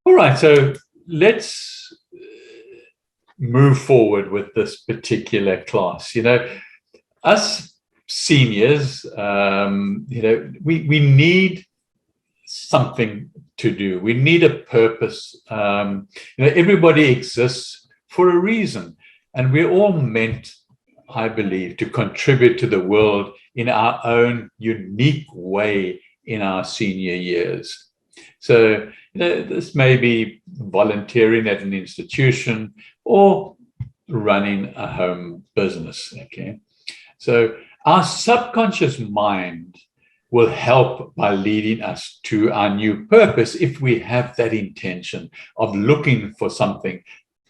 All right, so let's move forward with this particular class. Us seniors, we need something to do. We need a purpose. Everybody exists for a reason, and we're all meant, I believe, to contribute to the world in our own unique way in our senior years. So, this may be volunteering at an institution or running a home business. Okay. So, our subconscious mind will help by leading us to our new purpose if we have that intention of looking for something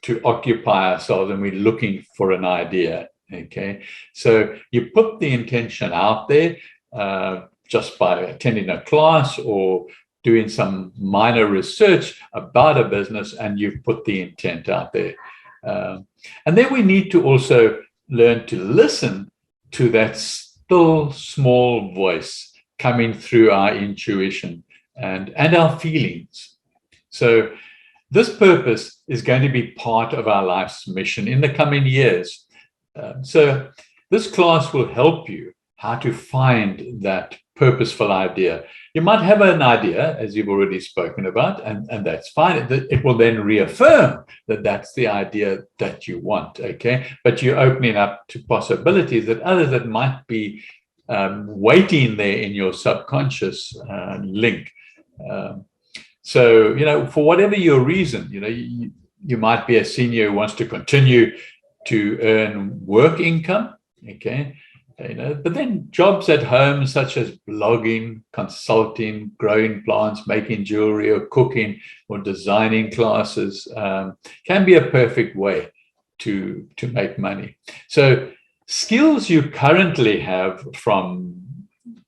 to occupy ourselves and we're looking for an idea. Okay, so you put the intention out there just by attending a class or doing some minor research about a business, and you've put the intent out there. And then we need to also learn to listen to that still small voice coming through our intuition and our feelings. So this purpose is going to be part of our life's mission in the coming years. So this class will help you how to find that purposeful idea. You might have an idea, as you've already spoken about, and that's fine. It will then reaffirm that that's the idea that you want, okay? But you're opening up to possibilities that others that might be waiting there in your subconscious link. So, for whatever your reason, you might be a senior who wants to continue to earn work income, okay? But then jobs at home, such as blogging, consulting, growing plants, making jewelry, or cooking, or designing classes, can be a perfect way to make money. So skills you currently have from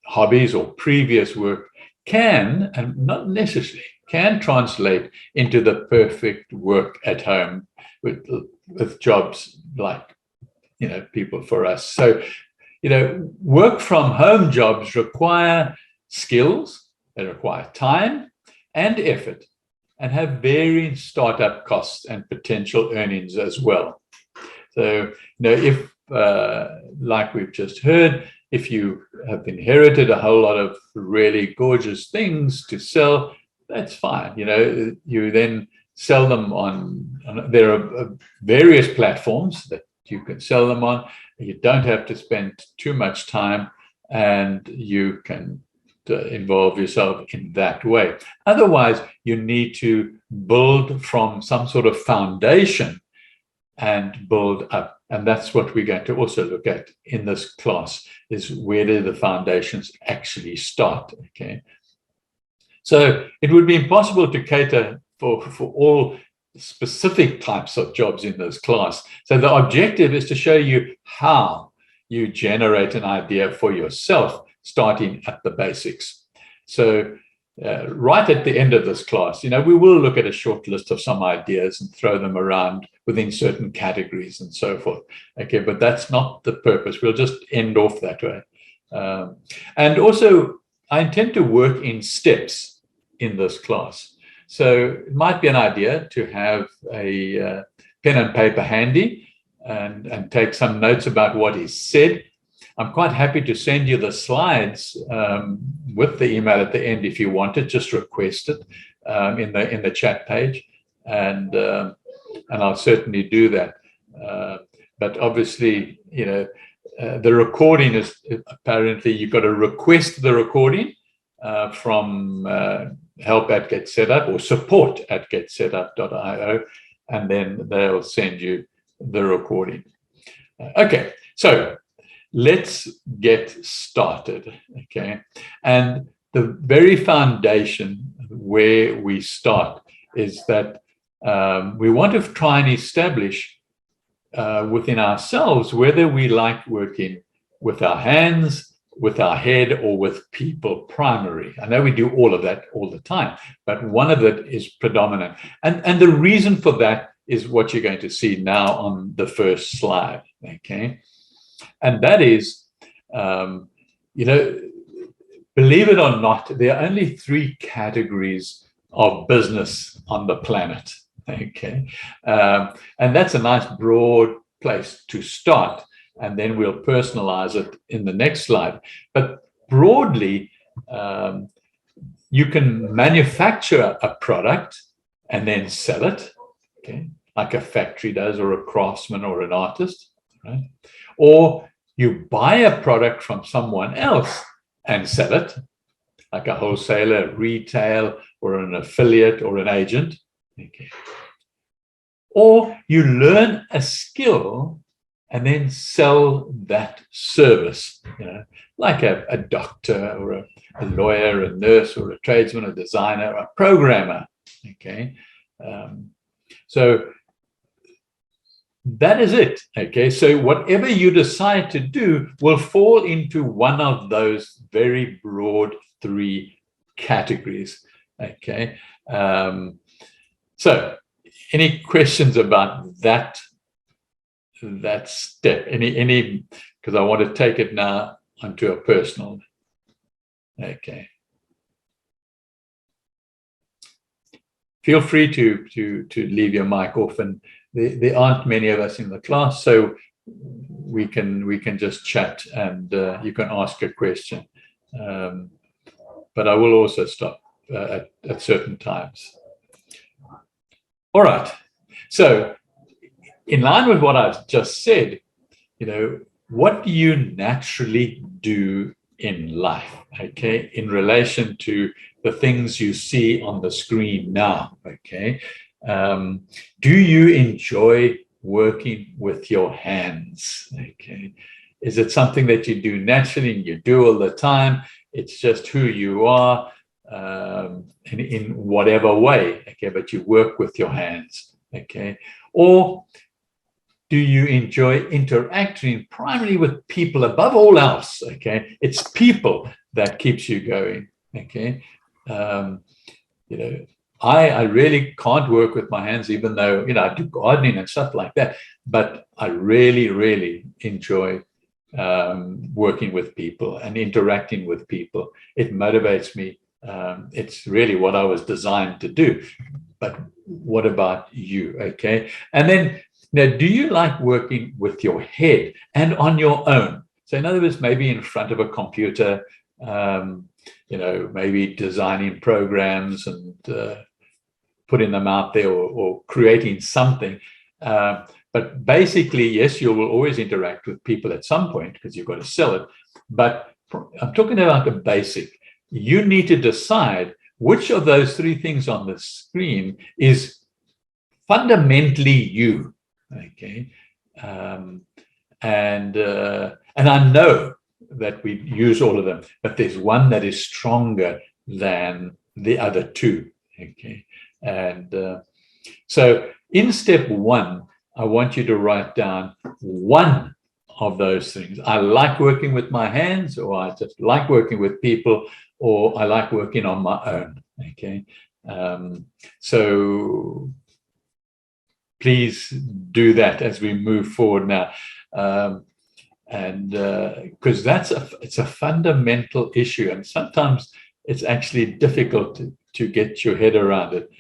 hobbies or previous work can, and not necessarily, can translate into the perfect work at home with jobs like, people for us. So, work from home jobs require skills, they require time and effort, and have varying startup costs and potential earnings as well. So, if, like we've just heard, if you have inherited a whole lot of really gorgeous things to sell, that's fine. You then sell them there are various platforms that you can sell them on. You don't have to spend too much time, and you can involve yourself in that way. Otherwise, you need to build from some sort of foundation and build up. And that's what we're going to also look at in this class, is where do the foundations actually start, okay? So it would be impossible to cater for all specific types of jobs in this class. So the objective is to show you how you generate an idea for yourself, starting at the basics. So right at the end of this class, we will look at a short list of some ideas and throw them around within certain categories and so forth. Okay, but that's not the purpose. We'll just end off that way. And also, I intend to work in steps in this class. So it might be an idea to have a pen and paper handy and take some notes about what is said. I'm quite happy to send you the slides with the email at the end if you want it. Just request it in the chat page, and I'll certainly do that. But obviously, the recording is apparently you've got to request the recording from help at GetSetUp or support at getsetup.io, and then they'll send you the recording. Okay, so let's get started, okay? And the very foundation where we start is that we want to try and establish within ourselves whether we like working with our hands, with our head, or with people primary. I know we do all of that all the time, but one of it is predominant. And the reason for that is what you're going to see now on the first slide, okay? And that is, believe it or not, there are only 3 categories of business on the planet. Okay. And that's a nice broad place to start. And then we'll personalize it in the next slide. But broadly, you can manufacture a product and then sell it, okay, like a factory does, or a craftsman or an artist, right? Or you buy a product from someone else and sell it, like a wholesaler, retail, or an affiliate or an agent. Okay. Or you learn a skill and then sell that service, like a doctor or a lawyer, a nurse, or a tradesman, a designer, a programmer. Okay. So that is it. Okay. So whatever you decide to do will fall into one of those very broad three categories. Okay. So any questions about that step? Any, because I want to take it now onto a personal. Okay. Feel free to leave your mic off, and there aren't many of us in the class, so we can just chat, and you can ask a question. But I will also stop at certain times. All right. So in line with what I've just said, what do you naturally do in life, okay, in relation to the things you see on the screen now, okay? Do you enjoy working with your hands, okay? Is it something that you do naturally and you do all the time? It's just who you are in whatever way, okay, but you work with your hands, okay? Or do you enjoy interacting primarily with people above all else, okay? It's people that keeps you going, okay? I really can't work with my hands, even though, I do gardening and stuff like that, but I really, really enjoy working with people and interacting with people. It motivates me. It's really what I was designed to do. But what about you, okay? And then, now, do you like working with your head and on your own? So in other words, maybe in front of a computer, maybe designing programs and putting them out there, or creating something. But basically, yes, you will always interact with people at some point because you've got to sell it. But I'm talking about the basic. You need to decide which of those three things on the screen is fundamentally you. Okay, and I know that we use all of them, but there's one that is stronger than the other two. Okay, and so in step one, I want you to write down one of those things. I like working with my hands, or I just like working with people, or I like working on my own. Okay, so please do that as we move forward now, and because it's a fundamental issue, and sometimes it's actually difficult to get your head around it.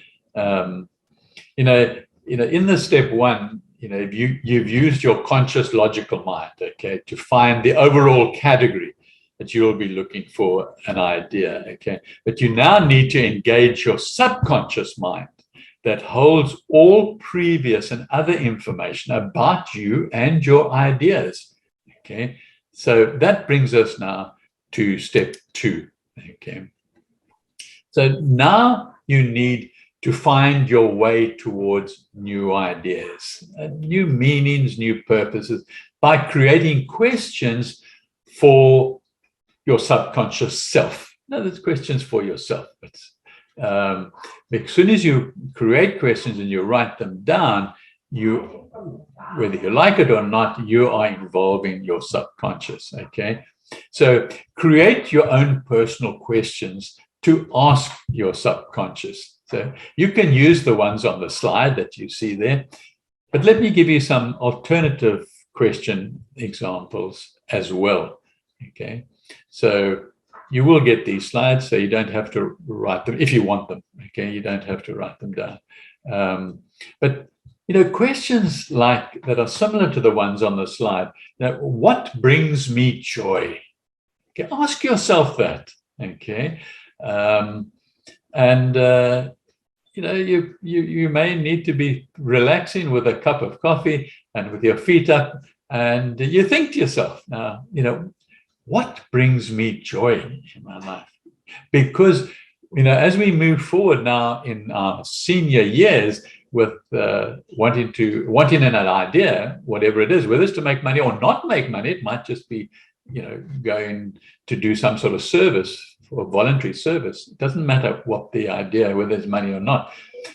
In the step one, you've used your conscious logical mind, okay, to find the overall category that you'll be looking for an idea, okay, but you now need to engage your subconscious mind that holds all previous and other information about you and your ideas, okay? So that brings us now to step two, okay? So now you need to find your way towards new ideas, new meanings, new purposes, by creating questions for your subconscious self. Now, there's questions for yourself, but as soon as you create questions and you write them down, whether you like it or not, you are involving your subconscious, okay? So create your own personal questions to ask your subconscious. So you can use the ones on the slide that you see there, but let me give you some alternative question examples as well, okay? So you will get these slides, so you don't have to write them if you want them. Okay, you don't have to write them down. But questions like that are similar to the ones on the slide. What brings me joy? Okay, ask yourself that. Okay, you may need to be relaxing with a cup of coffee and with your feet up, and you think to yourself, now, what brings me joy in my life? Because, as we move forward now in our senior years with wanting an idea, whatever it is, whether it's to make money or not make money, it might just be, going to do some sort of service or voluntary service. It doesn't matter what the idea, whether it's money or not.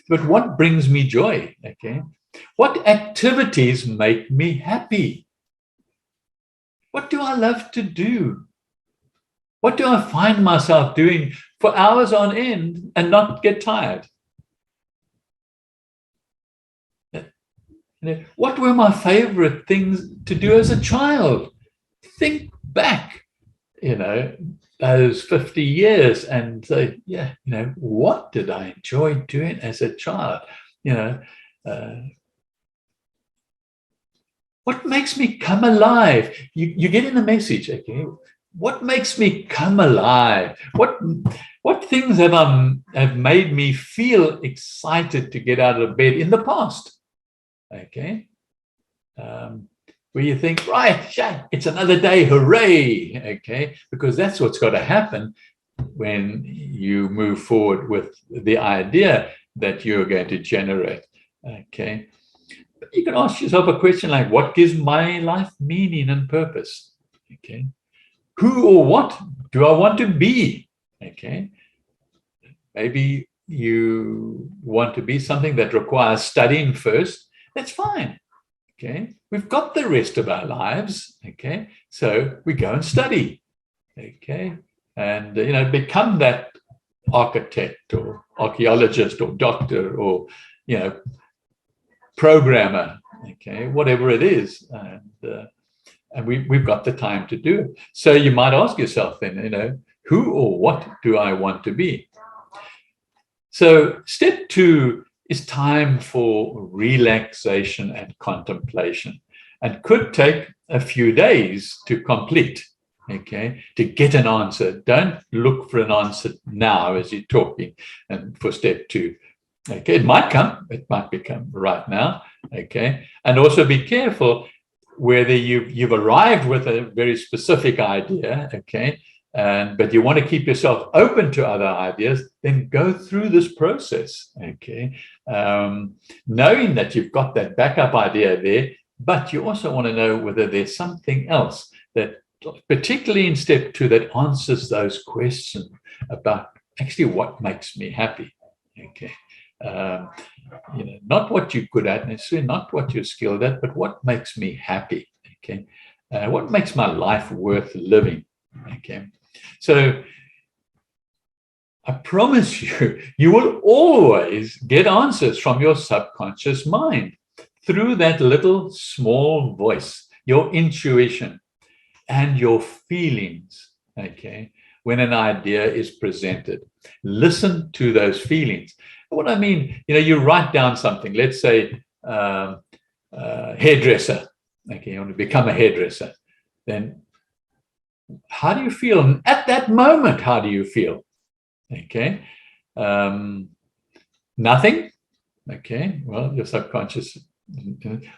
But what brings me joy? Okay. What activities make me happy? What do I love to do? What do I find myself doing for hours on end and not get tired? What were my favorite things to do as a child? Think back, those 50 years and say, what did I enjoy doing as a child? What makes me come alive? You get in the message, okay? What makes me come alive? What things have made me feel excited to get out of bed in the past? Okay, where you think, right, it's another day, hooray! Okay, because that's what's got to happen when you move forward with the idea that you're going to generate. Okay. You can ask yourself a question like, what gives my life meaning and purpose? Okay. Who or what do I want to be? Okay. Maybe you want to be something that requires studying first. That's fine. Okay. We've got the rest of our lives. Okay. So we go and study. Okay. And, become that architect or archaeologist or doctor or, programmer, okay, whatever it is, and we've got the time to do it. So you might ask yourself then, who or what do I want to be? So step 2 is time for relaxation and contemplation, and could take a few days to complete. Okay, to get an answer. Don't look for an answer now as you're talking, and for step 2. Okay, it might become right now. Okay, and also be careful whether you've arrived with a very specific idea. Okay, but you want to keep yourself open to other ideas. Then go through this process. Okay, knowing that you've got that backup idea there, but you also want to know whether there's something else that, particularly in step 2, that answers those questions about actually what makes me happy. Okay. Not what you're good at necessarily, not what you're skilled at, but what makes me happy. Okay, what makes my life worth living. Okay, so I promise you will always get answers from your subconscious mind through that little small voice, your intuition and your feelings. Okay, when an idea is presented, listen to those feelings. What I mean, you write down something, let's say hairdresser. Okay, you want to become a hairdresser. Then how do you feel? And at that moment, how do you feel? Okay. Nothing. Okay. Well, your subconscious,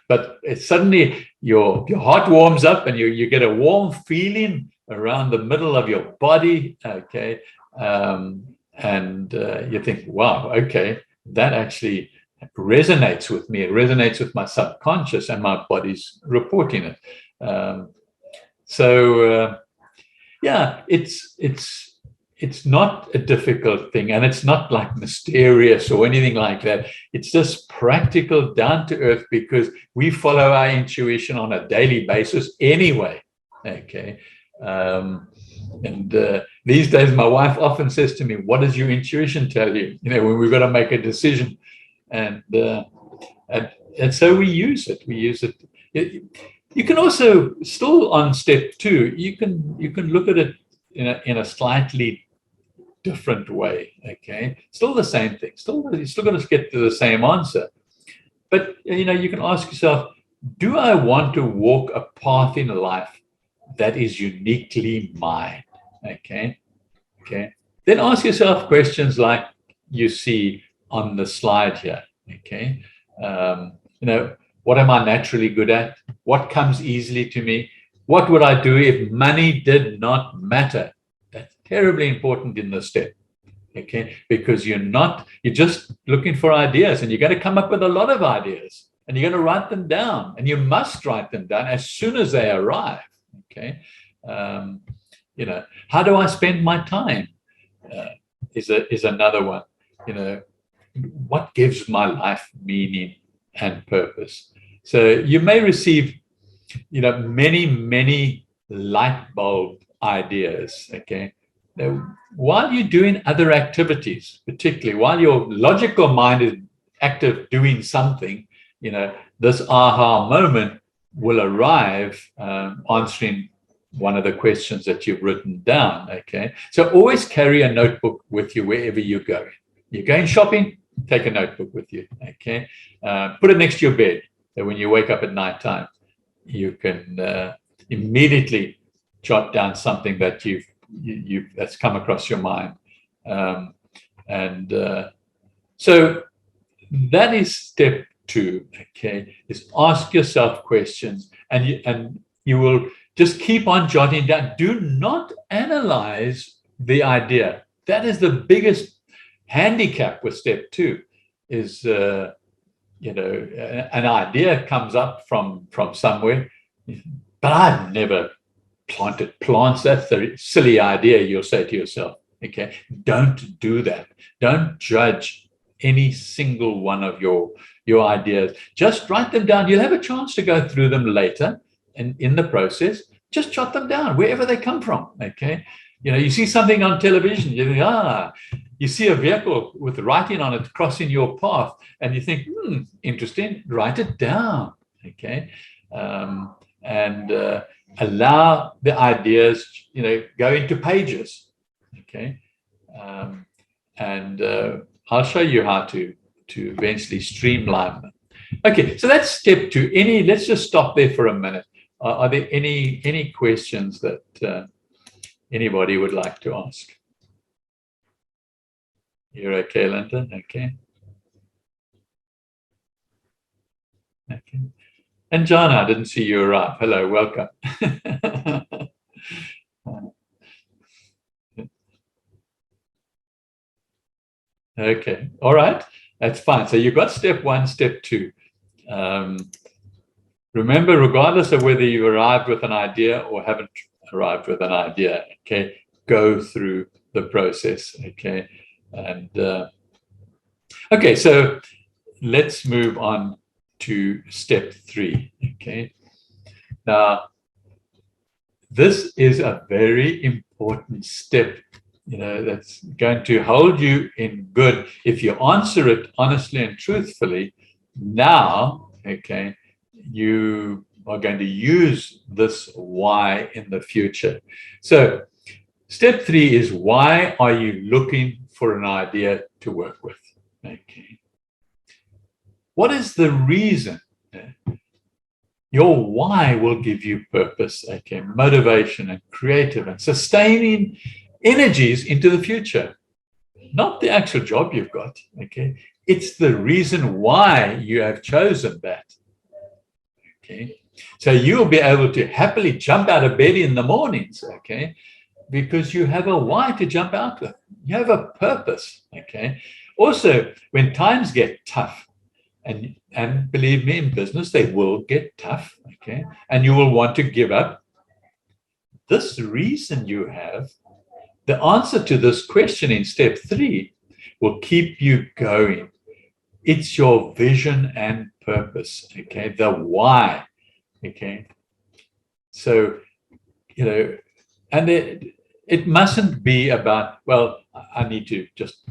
but suddenly your heart warms up and you get a warm feeling around the middle of your body. Okay. And you think, wow, okay, that actually resonates with me. It resonates with my subconscious, and my body's reporting it. It's not a difficult thing, and it's not like mysterious or anything like that. It's just practical, down to earth, because we follow our intuition on a daily basis anyway. Okay. These days, my wife often says to me, what does your intuition tell you? When we've got to make a decision. And so we use it. You can also, still on step 2, you can look at it in a slightly different way. Okay, still the same thing. You're still going to get to the same answer. But you can ask yourself, do I want to walk a path in life that is uniquely mine? Okay. Then ask yourself questions like you see on the slide here. Okay. What am I naturally good at? What comes easily to me? What would I do if money did not matter? That's terribly important in this step. Okay, because you're just looking for ideas, and you're going to come up with a lot of ideas, and you're going to write them down, and you must write them down as soon as they arrive. Okay, how do I spend my time? Is another one. What gives my life meaning and purpose? So you may receive, many light bulb ideas. Okay. Now, while you're doing other activities, particularly while your logical mind is active doing something, this aha moment will arrive answering one of the questions that you've written down. Okay, so always carry a notebook with you wherever you're going. You're going shopping, take a notebook with you. Okay, put it next to your bed, so when you wake up at nighttime, you can immediately jot down something that that's come across your mind. So that is step 2. Okay, is ask yourself questions, and you will just keep on jotting down. Do not analyze the idea. That is the biggest handicap with step 2. Is an idea comes up from somewhere, but I've never planted plants. That's a silly idea, you'll say to yourself. Okay, don't do that. Don't judge any single one of your ideas. Just write them down. You'll have a chance to go through them later, and in the process, just jot them down wherever they come from. Okay, you see something on television, you think, you see a vehicle with writing on it crossing your path, and you think, interesting, write it down. Okay, and allow the ideas, go into pages. Okay, and I'll show you how to eventually streamline them. Okay, so that's step 2. Let's just stop there for a minute. Are there any questions that anybody would like to ask? You're okay, Linda? Okay. Okay. And John, I didn't see you arrive. Hello, welcome. Okay, all right, that's fine. So you've got step 1, step 2. Remember, regardless of whether you arrived with an idea or haven't arrived with an idea, okay, go through the process. Okay, and okay, so let's move on to step 3. Okay, now this is a very important step, that's going to hold you in good if you answer it honestly and truthfully now. Okay, you are going to use this why in the future. So step 3 is, why are you looking for an idea to work with? Okay, what is the reason? Your why will give you purpose, okay, motivation and creative and sustaining energies into the future. Not the actual job you've got, okay? It's the reason why you have chosen that, okay? So you'll be able to happily jump out of bed in the mornings, okay? Because you have a why to jump out with. You have a purpose, okay? Also, when times get tough, and believe me, in business, they will get tough, okay? And you will want to give up. This reason you have, the answer to this question in step 3 will keep you going. It's your vision and purpose, okay? The why, okay? So, and it mustn't be about, well, I need to just,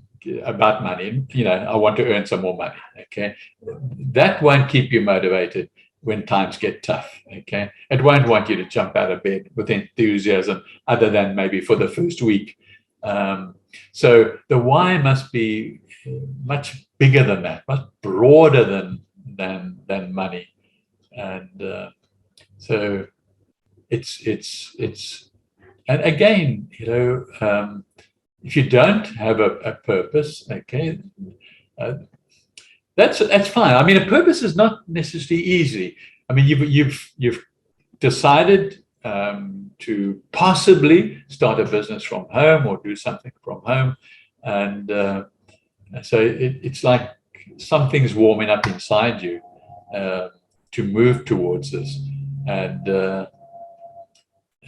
about money, I want to earn some more money, okay? That won't keep you motivated. when times get tough. Okay, it won't want you to jump out of bed with enthusiasm, other than maybe for the first week. So the why must be much bigger than that, much broader than money, and so it's and again, if you don't have a purpose, okay, that's fine. I mean, a purpose is not necessarily easy. I mean, you've decided to possibly start a business from home or do something from home, and so it's like something's warming up inside you to move towards this, and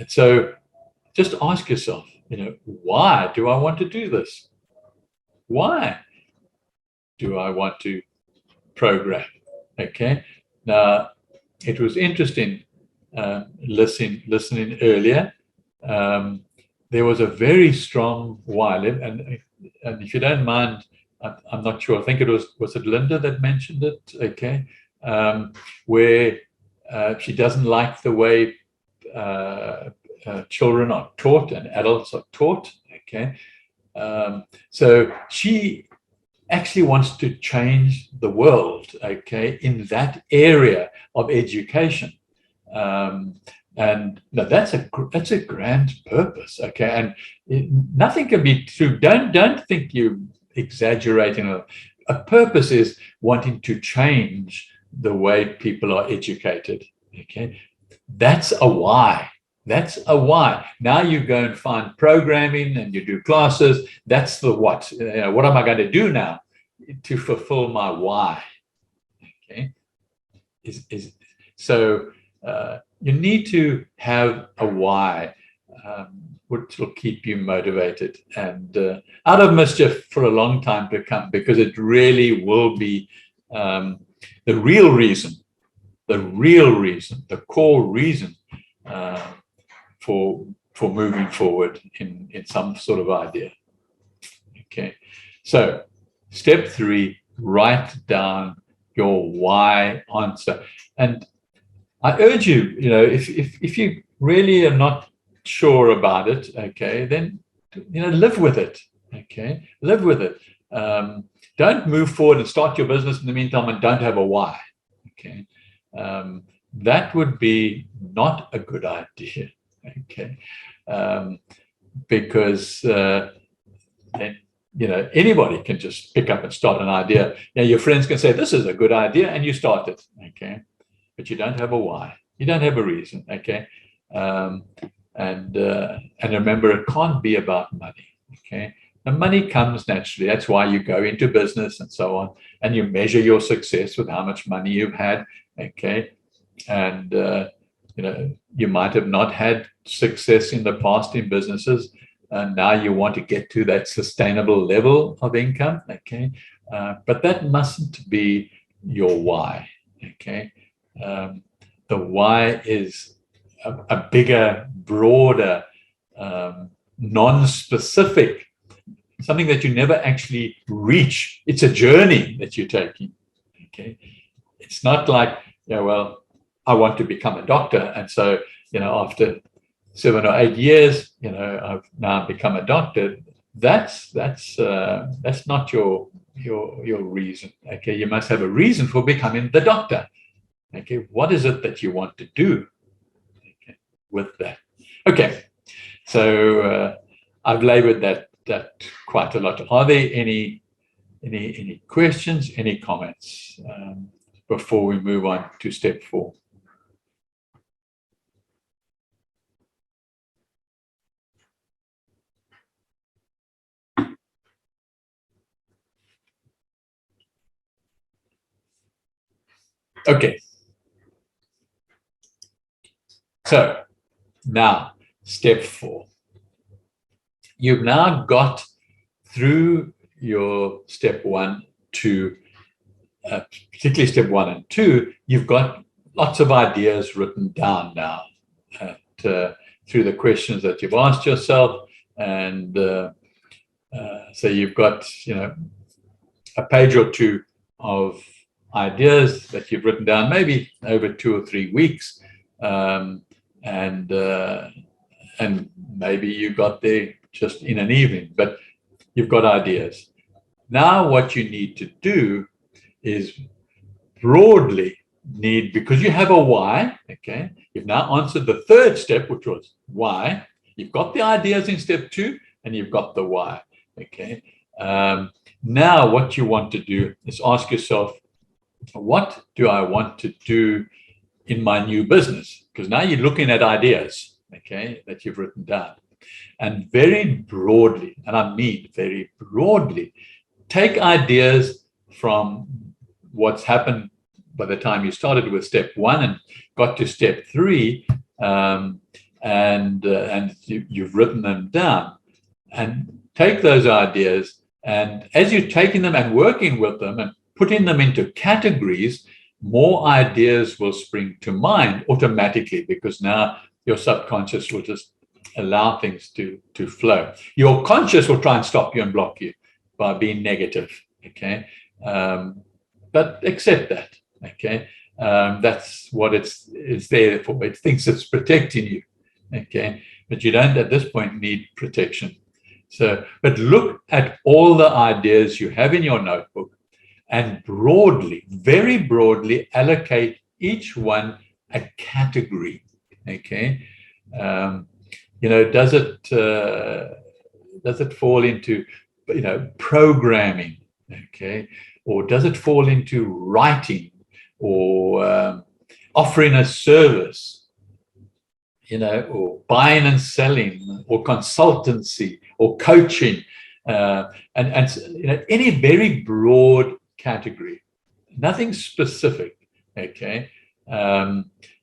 so just ask yourself, why do I want to do this? Why do I want to program? Okay. Now, it was interesting listening earlier. There was a very strong why, and if you don't mind, I'm not sure. I think it was it Linda that mentioned it? Okay, where she doesn't like the way children are taught and adults are taught. Okay, so she actually wants to change the world. Okay, in that area of education, and no, that's a grand purpose. Okay, and nothing can be true. Don't think you're exaggerating. A purpose is wanting to change the way people are educated. Okay, that's a why. That's a why. Now you go and find programming and you do classes. That's the what. What am I going to do now to fulfill my why? Okay. So you need to have a why, which will keep you motivated and out of mischief for a long time to come, because it really will be the real reason, the core reason for moving forward in some sort of idea. Okay, so step 3, write down your why answer. And I urge you, if you really are not sure about it, okay, then live with it. Okay, live with it. Don't move forward and start your business in the meantime and don't have a why. Okay, that would be not a good idea. Okay, because then anybody can just pick up and start an idea. Now your friends can say this is a good idea, and you start it. Okay, but you don't have a why. You don't have a reason. Okay, and remember, it can't be about money. Okay, the money comes naturally. That's why you go into business and so on, and you measure your success with how much money you've had. Okay, and you might have not had success in the past in businesses, and now you want to get to that sustainable level of income. Okay, but that mustn't be your why. Okay, the why is a bigger, broader, non-specific, something that you never actually reach. It's a journey that you're taking. Okay, it's not like, well, I want to become a doctor, and so after 7 or 8 years, I've now become a doctor. That's not your reason. Okay, you must have a reason for becoming the doctor. Okay, what is it that you want to do with that? Okay, so I've labored that quite a lot. Are there any questions, any comments before we move on to step 4? Okay. So now, step 4. You've now got through your step 1 to particularly step 1 and 2. You've got lots of ideas written down now through the questions that you've asked yourself, and so you've got a page or two of ideas that you've written down, maybe over 2 or 3 weeks, and maybe you got there just in an evening, but you've got ideas. Now what you need to do is broadly because you have a why, okay? You've now answered the third step, which was why. You've got the ideas in step 2, and you've got the why, okay? Now what you want to do is ask yourself, what do I want to do in my new business? Because now you're looking at ideas, okay, that you've written down. And very broadly, and I mean very broadly, take ideas from what's happened by the time you started with step 1 and got to step 3, and you've written them down, and take those ideas, and as you're taking them and working with them and putting them into categories, more ideas will spring to mind automatically, because now your subconscious will just allow things to flow. Your conscious will try and stop you and block you by being negative, okay? But accept that, okay? That's what it's there for. It thinks it's protecting you, okay? But you don't at this point need protection. So, but look at all the ideas you have in your notebook and broadly, very broadly, allocate each one a category, okay? Does it fall into, programming, okay? Or does it fall into writing, or offering a service, or buying and selling, or consultancy, or coaching, and any very broad category, nothing specific, okay?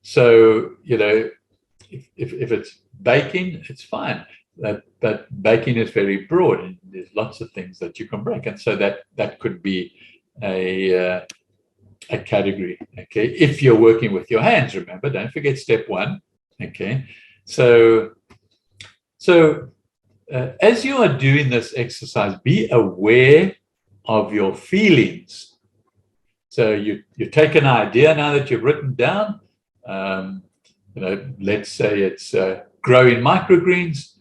So, if it's baking, it's fine. But baking is very broad, and there's lots of things that you can break, and so that could be a category, okay? If you're working with your hands, remember, don't forget step 1, okay? So as you are doing this exercise, be aware of your feelings. So you take an idea now that you've written down. Let's say it's growing microgreens.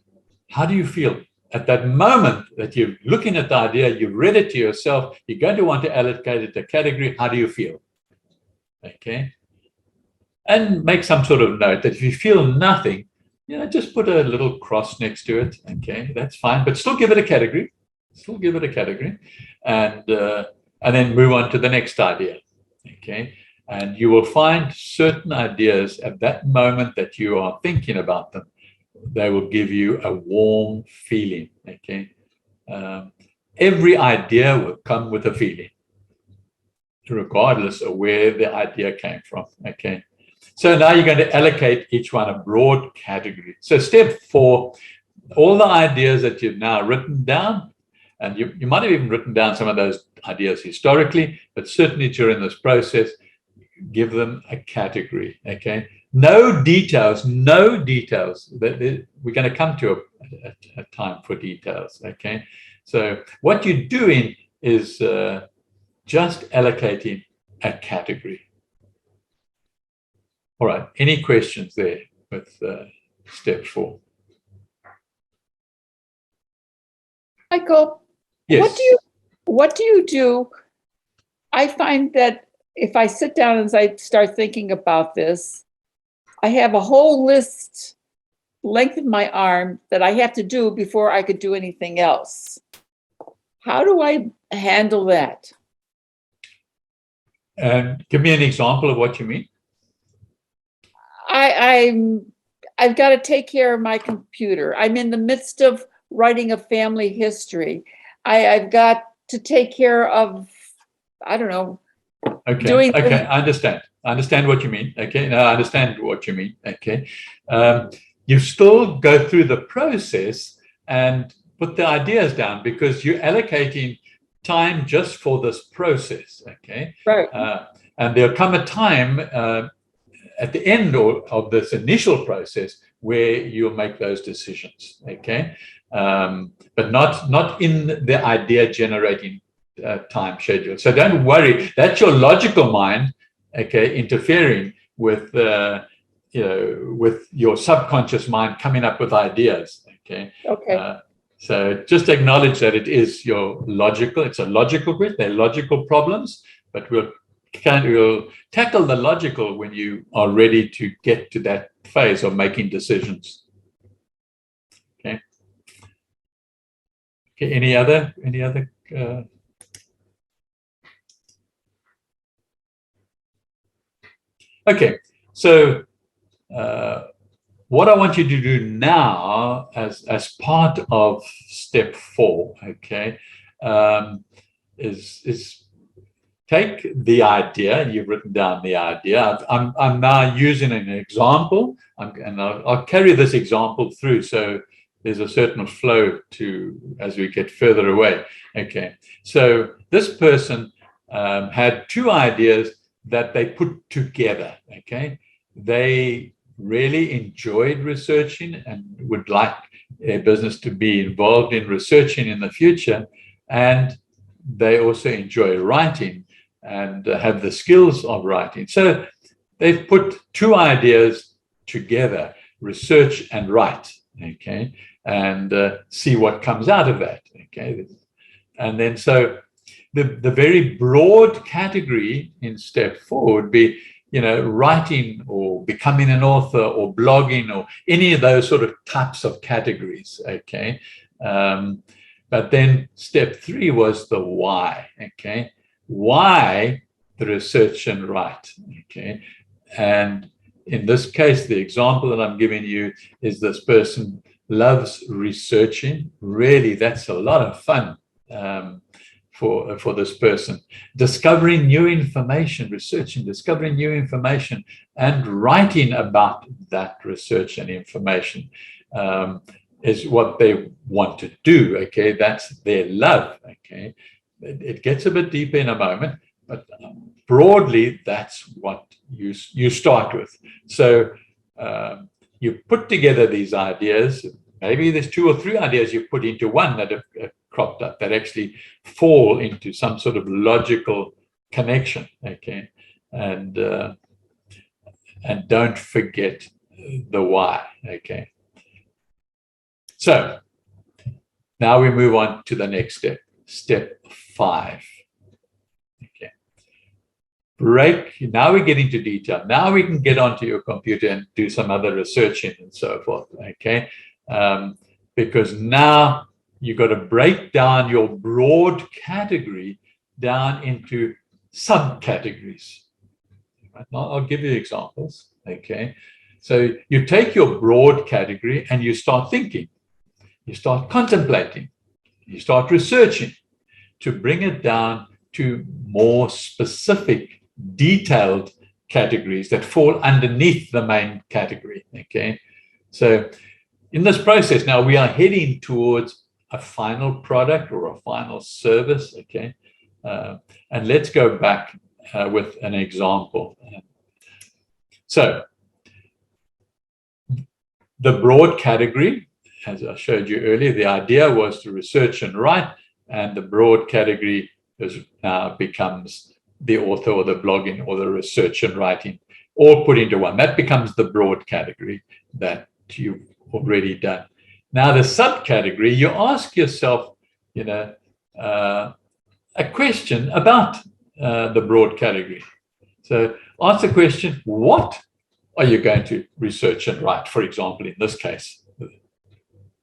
How do you feel at that moment that you're looking at the idea? You've read it to yourself. You're going to want to allocate it to category. How do you feel? Okay. And make some sort of note that if you feel nothing, just put a little cross next to it. Okay, that's fine. But still give it a category. And then move on to the next idea. Okay. And you will find certain ideas at that moment that you are thinking about them, they will give you a warm feeling, okay? Every idea will come with a feeling, regardless of where the idea came from, okay? So now you're going to allocate each one a broad category. So step 4, all the ideas that you've now written down, and you might have even written down some of those ideas historically, but certainly during this process, give them a category, okay? No details. We're going to come to a time for details, okay? So what you're doing is just allocating a category. All right, any questions there with step 4? Michael, yes. What do you do? I find that if I sit down and I start thinking about this, I have a whole list, length of my arm, that I have to do before I could do anything else. How do I handle that? Give me an example of what you mean. I've got to take care of my computer. I'm in the midst of writing a family history. I've got to take care of, I don't know. Okay. I understand what you mean. Okay. No, I understand what you mean. Okay. You still go through the process and put the ideas down because you're allocating time just for this process. Okay. Right. And there'll come a time at the end of this initial process where you'll make those decisions. Okay. But not in the idea generating time schedule. So don't worry. That's your logical mind, okay, interfering with with your subconscious mind coming up with ideas. Okay. Okay. So just acknowledge that it is your logical. It's a logical grid. They're logical problems, but we'll tackle the logical when you are ready to get to that phase of making decisions. Okay. Okay. Any other? Okay. So what I want you to do now, as part of step 4, okay, is take the idea. You've written down the idea. I'm now using an example, and I'll carry this example through. So there's a certain flow as we get further away. Okay. So this person had 2 ideas that they put together. Okay. They really enjoyed researching and would like their business to be involved in researching in the future. And they also enjoy writing and have the skills of writing. So they've put 2 ideas together, research and write, okay, and see what comes out of that, okay. And then so the very broad category in step 4 would be, writing or becoming an author or blogging or any of those sort of types of categories, okay. But then step 3 was the why, okay. Why the research and write, okay. And in this case, the example that I'm giving you is this person loves researching. Really, that's a lot of fun. For this person, discovering new information, researching, discovering new information, and writing about that research and information is what they want to do. Okay, that's their love. Okay, it gets a bit deeper in a moment, but broadly, that's what you start with. So you put together these ideas. Maybe there's 2 or 3 ideas you put into one that have cropped up that actually fall into some sort of logical connection, okay, and don't forget the why, okay. So now we move on to the next step, step 5, okay. Break. Now we get into detail. Now we can get onto your computer and do some other researching and so forth, okay, because now you've got to break down your broad category down into subcategories. I'll give you examples, okay? So you take your broad category and you start thinking, you start contemplating, you start researching to bring it down to more specific, detailed categories that fall underneath the main category, okay? So in this process now, we are heading towards a final product or a final service, okay? And let's go back with an example. So the broad category, as I showed you earlier, the idea was to research and write, and the broad category now becomes the author or the blogging or the research and writing, all put into one. That becomes the broad category that you've already done. Now, the subcategory, you ask yourself, a question about the broad category. So ask the question, what are you going to research and write, for example, in this case?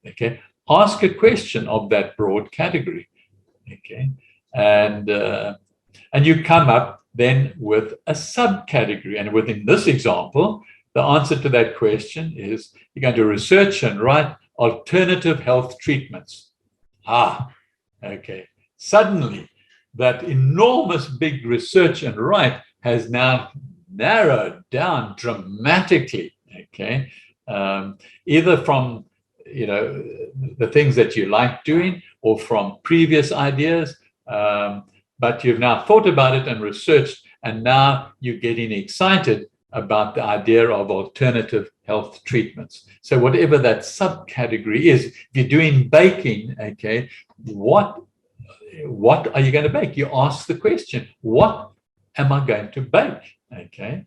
Okay. Ask a question of that broad category. Okay. And you come up then with a subcategory. And within this example, the answer to that question is you're going to research and write alternative health treatments. Okay. Suddenly, that enormous big research and write has now narrowed down dramatically. Okay. Either from the things that you like doing or from previous ideas, but you've now thought about it and researched, and now you're getting excited about the idea of alternative health treatments. So whatever that subcategory is, if you're doing baking, okay, what what are you going to bake? You ask the question, what am I going to bake? Okay.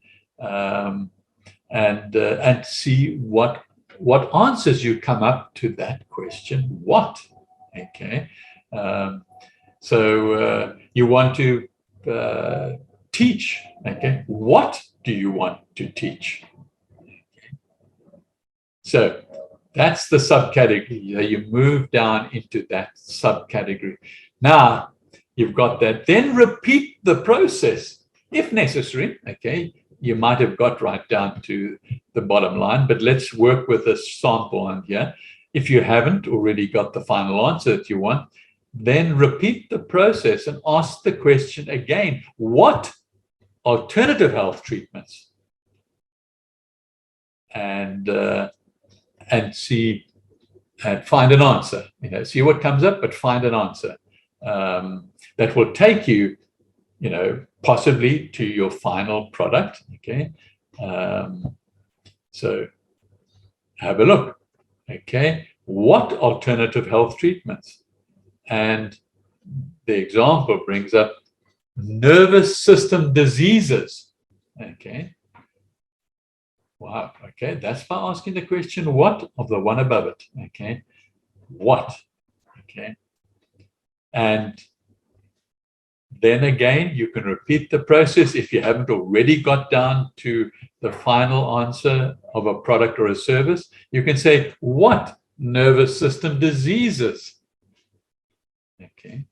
And see what answers you come up to that question, what? Okay. So you want to teach. Okay. What do you want to teach? So that's the subcategory. You move down into that subcategory. Now you've got that. Then repeat the process if necessary. Okay. You might have got right down to the bottom line, but let's work with a sample on here. If you haven't already got the final answer that you want, then repeat the process and ask the question again, what alternative health treatments? And see and find an answer. See what comes up, but find an answer that will take you, possibly to your final product. Okay, so have a look. Okay, what alternative health treatments? And the example brings up nervous system diseases. Okay. Wow. Okay. That's by asking the question, what, of the one above it. Okay. What? Okay. And then again, you can repeat the process if you haven't already got down to the final answer of a product or a service. You can say, what nervous system diseases? Okay.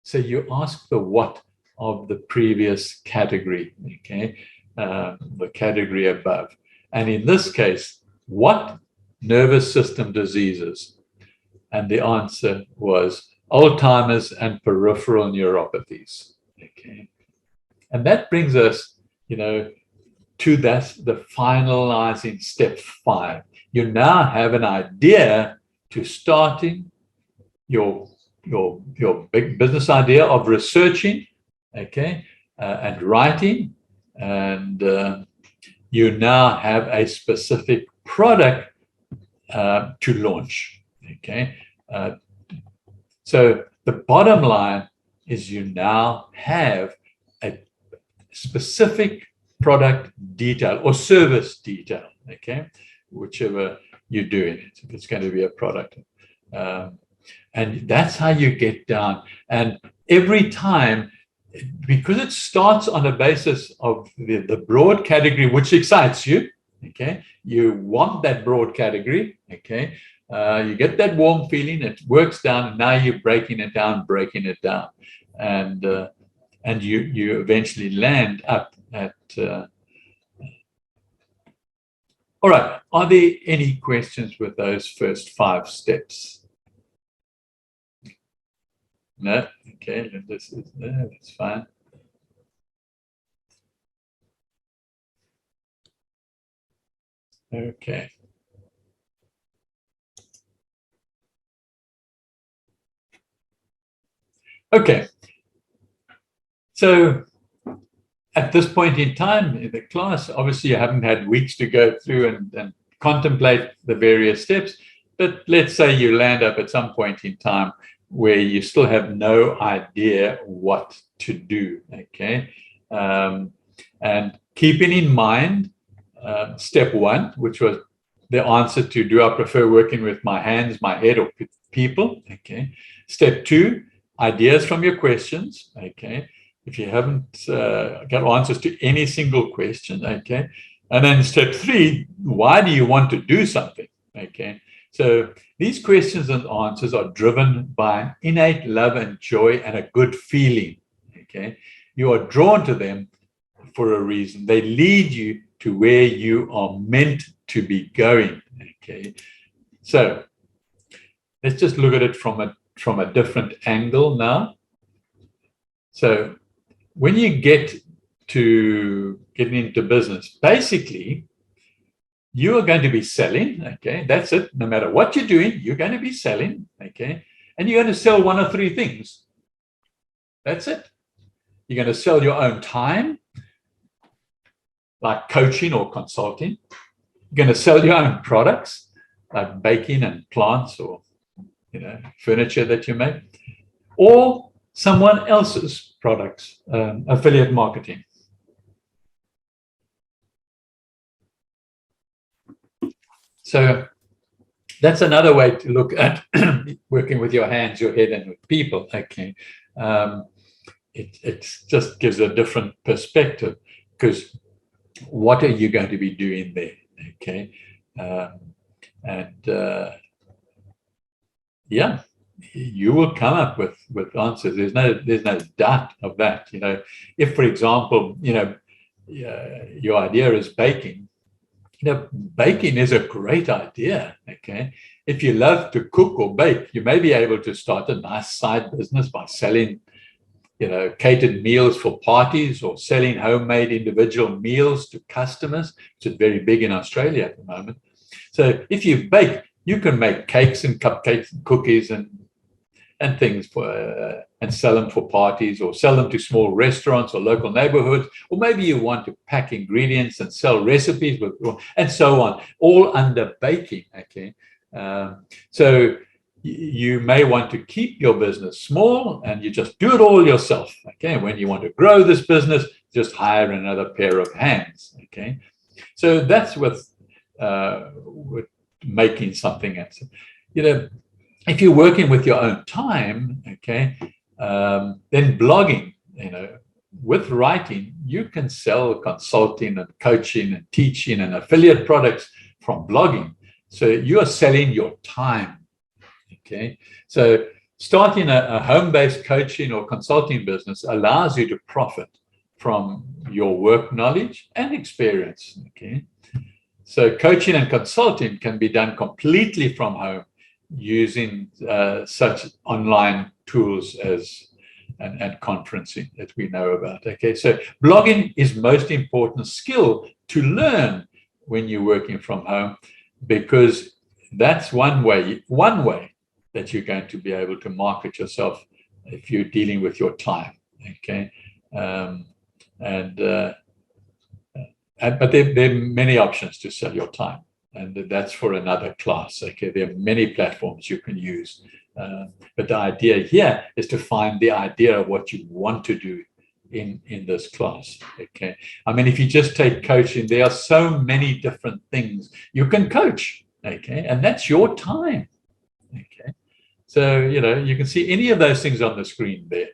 So you ask the what of the previous category. Okay. The category above. And in this case, what nervous system diseases? And the answer was Alzheimer's and peripheral neuropathies. Okay. And that brings us, to the finalizing step 5. You now have an idea to starting your big business idea of researching, okay, and writing. And you now have a specific product to launch. Okay. So the bottom line is you now have a specific product detail or service detail. Okay. Whichever you're doing it, if it's going to be a product. And that's how you get down. And every time, because it starts on a basis of the broad category, which excites you, okay? You want that broad category, okay? You get that warm feeling, it works down, and now you're breaking it down. And you eventually land up at... All right, are there any questions with those first 5 steps? No? Okay, this is no, that's fine. Okay. Okay. So at this point in time in the class, obviously you haven't had weeks to go through and contemplate the various steps, but let's say you land up at some point in time where you still have no idea what to do, okay? And keeping in mind step 1, which was the answer to, do I prefer working with my hands, my head, or people, okay? Step 2, ideas from your questions, okay? If you haven't got answers to any single question, okay? And then step 3, why do you want to do something, okay? So these questions and answers are driven by innate love and joy and a good feeling, okay? You are drawn to them for a reason. They lead you to where you are meant to be going, okay? So let's just look at it from a different angle now. So when you get to getting into business, basically, you are going to be selling, okay? That's it. No matter what you're doing, you're going to be selling, okay? And you're going to sell 1 of 3 things. That's it. You're going to sell your own time, like coaching or consulting. You're going to sell your own products, like baking and plants or, furniture that you make. or someone else's products, affiliate marketing. So that's another way to look at working with your hands, your head, and with people. Okay, it just gives a different perspective, because what are you going to be doing there? Okay, yeah, you will come up with answers. There's no doubt of that. If, for example, your idea is baking. Baking is a great idea. Okay, if you love to cook or bake, you may be able to start a nice side business by selling, catered meals for parties, or selling homemade individual meals to customers, which is very big in Australia at the moment. So if you bake, you can make cakes and cupcakes and cookies and things and sell them for parties, or sell them to small restaurants or local neighborhoods. Or maybe you want to pack ingredients and sell recipes and so on, all under baking. Okay, so you may want to keep your business small and you just do it all yourself. Okay, when you want to grow this business, just hire another pair of hands. Okay, so that's with making something else. If you're working with your own time, okay, then blogging, with writing, you can sell consulting and coaching and teaching and affiliate products from blogging. So you are selling your time. Okay, so starting a home-based coaching or consulting business allows you to profit from your work knowledge and experience. Okay, so coaching and consulting can be done completely from home, using such online tools as and conferencing that we know about. Okay, so blogging is most important skill to learn when you're working from home, because that's one way that you're going to be able to market yourself if you're dealing with your time. Okay, but there are many options to sell your time. And that's for another class. Okay, there are many platforms you can use. But the idea here is to find the idea of what you want to do in this class. Okay, I mean, if you just take coaching, there are so many different things you can coach. Okay, and that's your time. Okay, so you can see any of those things on the screen there.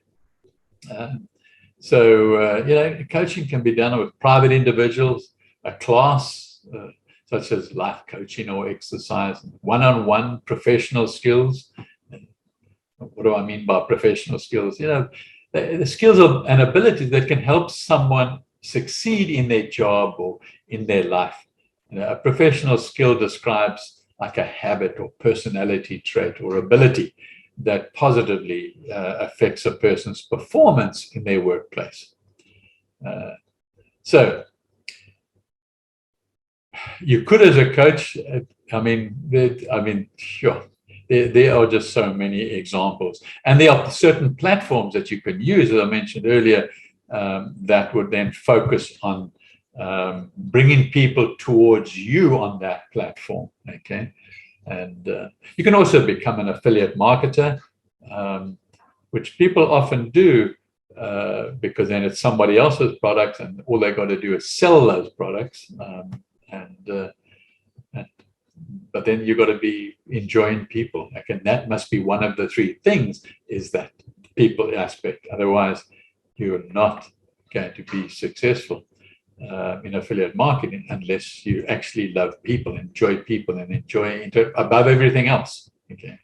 Coaching can be done with private individuals, a class, such as life coaching or exercise, one-on-one professional skills. What do I mean by professional skills? The skills and abilities that can help someone succeed in their job or in their life. A professional skill describes like a habit or personality trait or ability that positively affects a person's performance in their workplace. So you could, as a coach, sure, there are just so many examples. And there are certain platforms that you can use, as I mentioned earlier, that would then focus on bringing people towards you on that platform. Okay, and you can also become an affiliate marketer, which people often do, because then it's somebody else's products and all they got to do is sell those products. But then you've got to be enjoying people. And that must be one of the three things, is that people aspect. Otherwise, you're not going to be successful in affiliate marketing unless you actually love people, enjoy people, and enjoy above everything else. Okay.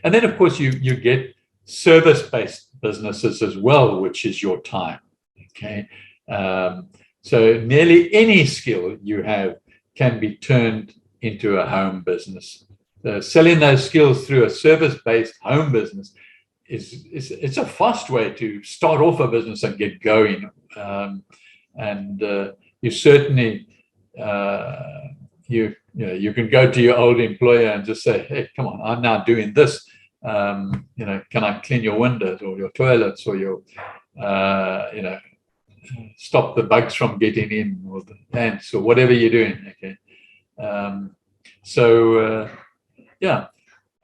And then of course you get service-based businesses as well, which is your time. Okay. So nearly any skill you have can be turned into a home business. Selling those skills through a service-based home business it's a fast way to start off a business and get going. You certainly you can go to your old employer and just say, hey, come on, I'm now doing this. Can I clean your windows or your toilets or your stop the bugs from getting in, or the ants, or whatever you're doing. Okay.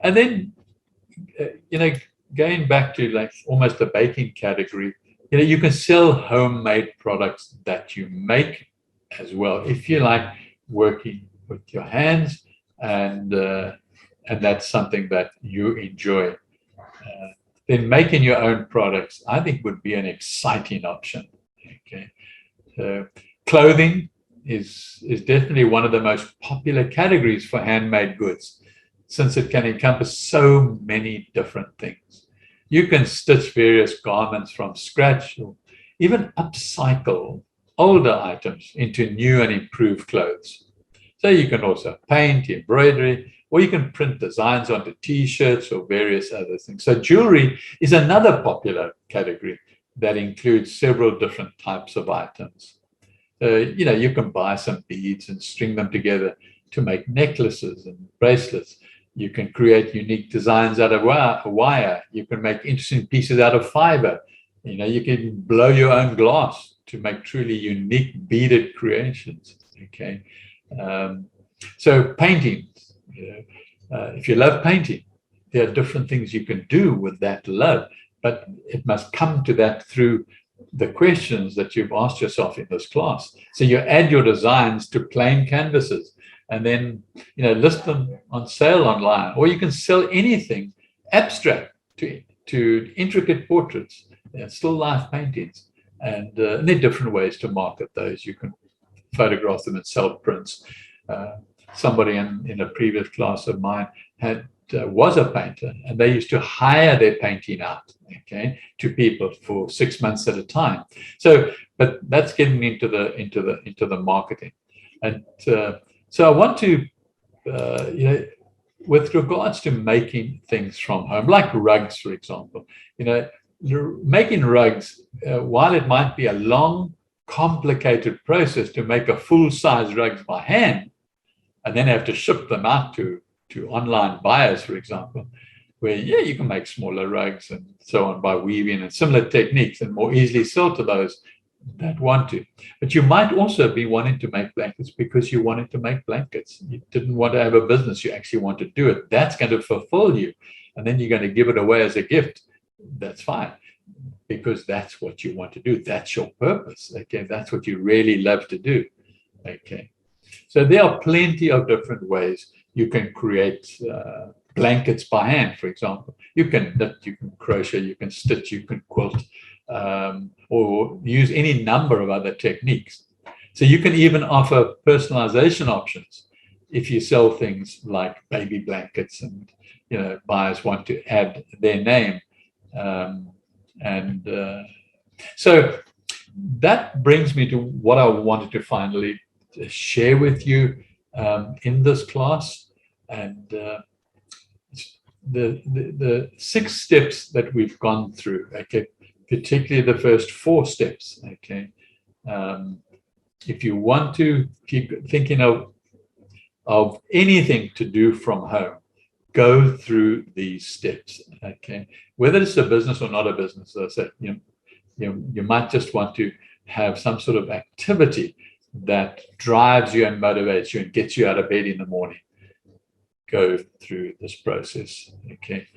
And then going back to like almost the baking category, you can sell homemade products that you make as well if you like working with your hands, and that's something that you enjoy. Then making your own products, I think, would be an exciting option. Okay, clothing is definitely one of the most popular categories for handmade goods, since it can encompass so many different things. You can stitch various garments from scratch, or even upcycle older items into new and improved clothes. So you can also paint, embroidery, or you can print designs onto t-shirts or various other things. So jewelry is another popular category that includes several different types of items. You can buy some beads and string them together to make necklaces and bracelets. You can create unique designs out of wire. You can make interesting pieces out of fiber. You can blow your own glass to make truly unique beaded creations. Okay, so painting. If you love painting, there are different things you can do with that love, but it must come to that through the questions that you've asked yourself in this class. So you add your designs to plain canvases, and then list them on sale online, or you can sell anything abstract to intricate portraits, still life paintings, and there are different ways to market those. You can photograph them and sell prints. Somebody in a previous class of mine was a painter, and they used to hire their painting out, okay, to people for 6 months at a time. So, but that's getting into the marketing, and so I want to, with regards to making things from home, like rugs, for example, making rugs, while it might be a long, complicated process to make a full-size rugs by hand, and then have to ship them out to online buyers, for example, where, you can make smaller rugs and so on by weaving and similar techniques, and more easily sell to those that want to. But you might also be wanting to make blankets because you wanted to make blankets. You didn't want to have a business. You actually want to do it. That's going to fulfill you. And then you're going to give it away as a gift. That's fine, because that's what you want to do. That's your purpose. Okay, that's what you really love to do. Okay. So there are plenty of different ways you can create blankets by hand, for example. You can knit, you can crochet, you can stitch, you can quilt, or use any number of other techniques. So you can even offer personalization options if you sell things like baby blankets, and buyers want to add their name. So that brings me to what I wanted to finally share with you in this class, and the 6 steps that we've gone through. Okay, particularly the first 4 steps. Okay, if you want to keep thinking of anything to do from home, go through these steps. Okay, whether it's a business or not a business, as I said, you might just want to have some sort of activity that drives you and motivates you and gets you out of bed in the morning. Go through this process. Okay,